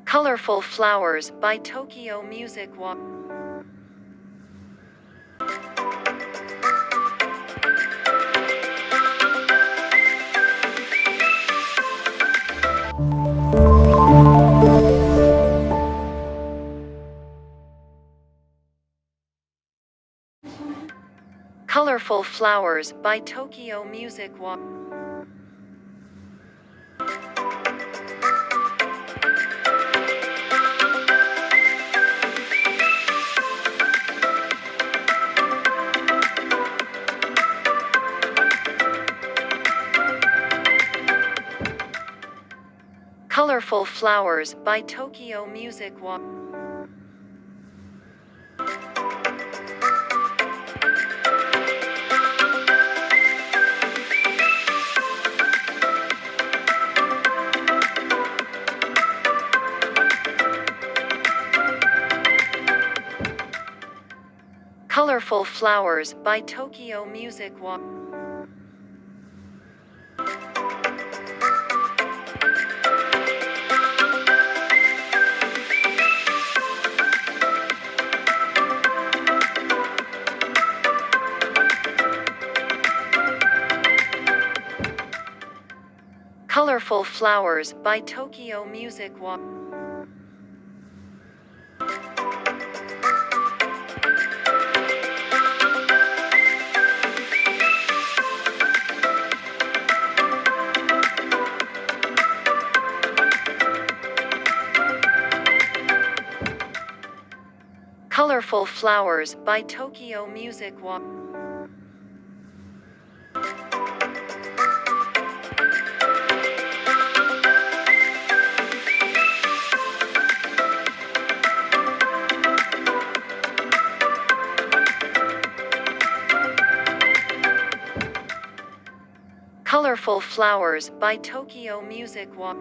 Colorful Flowers by Tokyo Music Walk. Colorful Flowers by Tokyo Music Walk. Colorful Flowers by Tokyo Music Walk. Colorful Flowers by Tokyo Music Walk. Colorful Flowers by Tokyo Music Walk. Colorful Flowers by Tokyo Music Walk. Colorful Flowers by Tokyo Music Walk.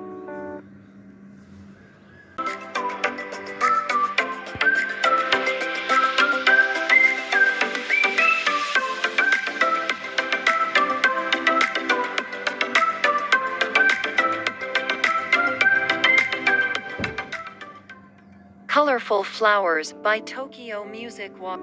Colorful Flowers by Tokyo Music Walk.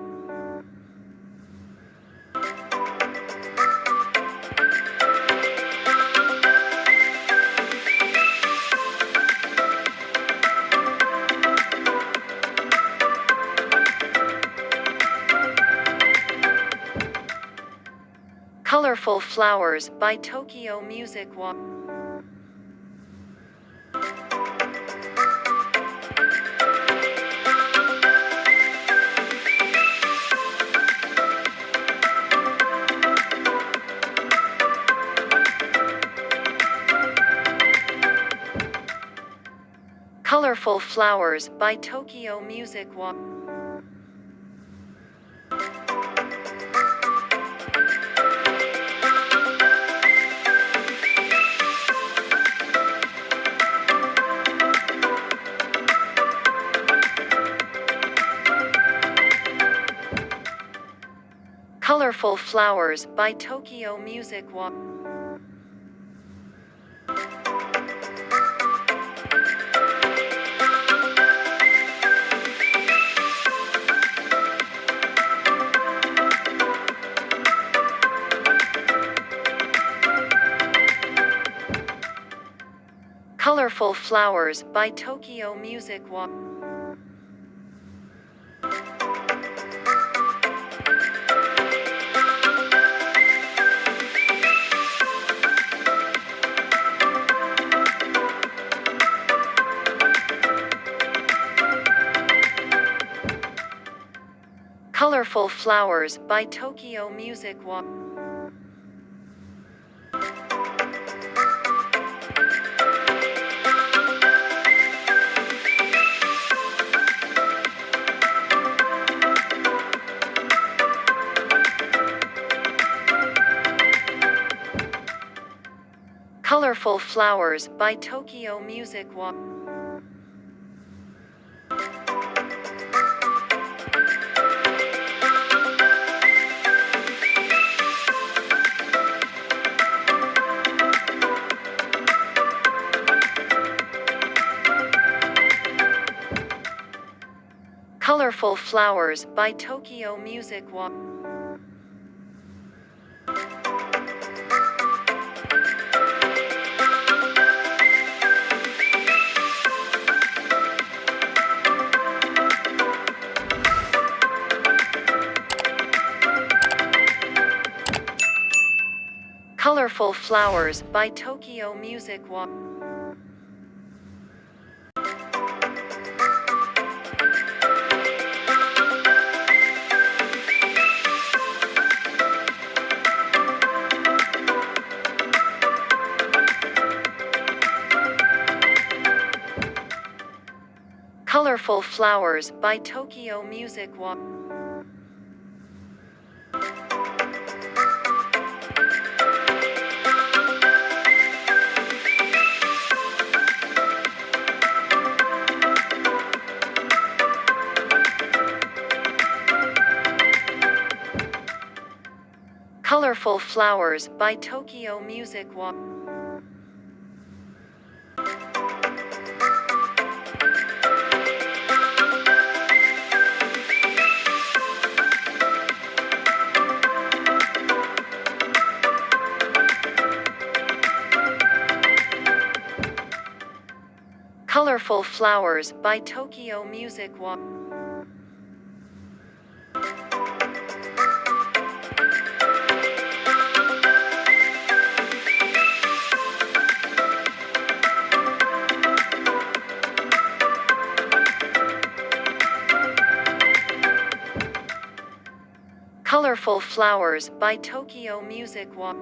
Colorful Flowers by Tokyo Music Walk. Colorful Flowers by Tokyo Music Walk. Colorful Flowers by Tokyo Music Walk. Colorful Flowers by Tokyo Music Walk. Colorful Flowers by Tokyo Music Walk. Colorful Flowers by Tokyo Music Walk. Colorful Flowers by Tokyo Music Walk. Colorful Flowers by Tokyo Music Walk. Colorful Flowers by Tokyo Music Walk. Colorful Flowers by Tokyo Music Walk. Colorful Flowers by Tokyo Music Walk. Colorful Flowers by Tokyo Music Walk.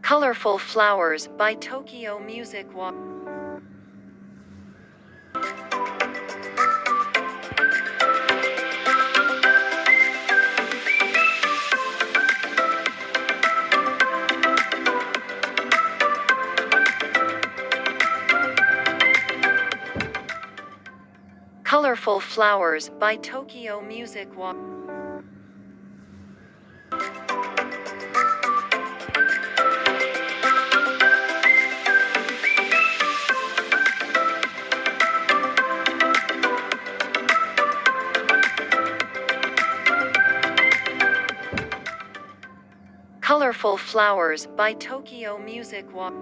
Colorful Flowers by Tokyo Music Walk. Colorful Flowers by Tokyo Music Walk. Colorful Flowers by Tokyo Music Walk.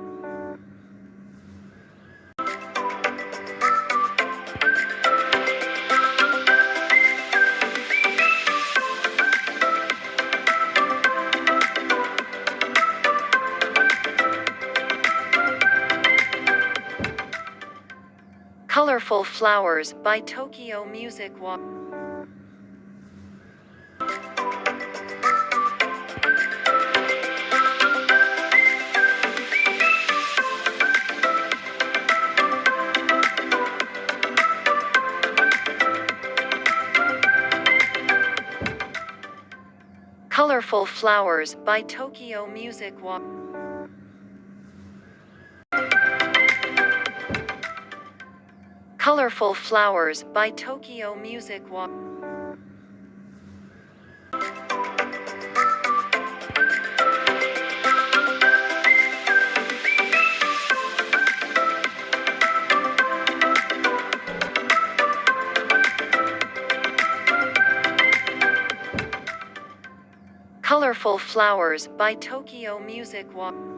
Colorful Flowers by Tokyo Music Walk. Colorful Flowers by Tokyo Music Walk. Colorful Flowers by Tokyo Music Walk. Colorful Flowers by Tokyo Music Walk.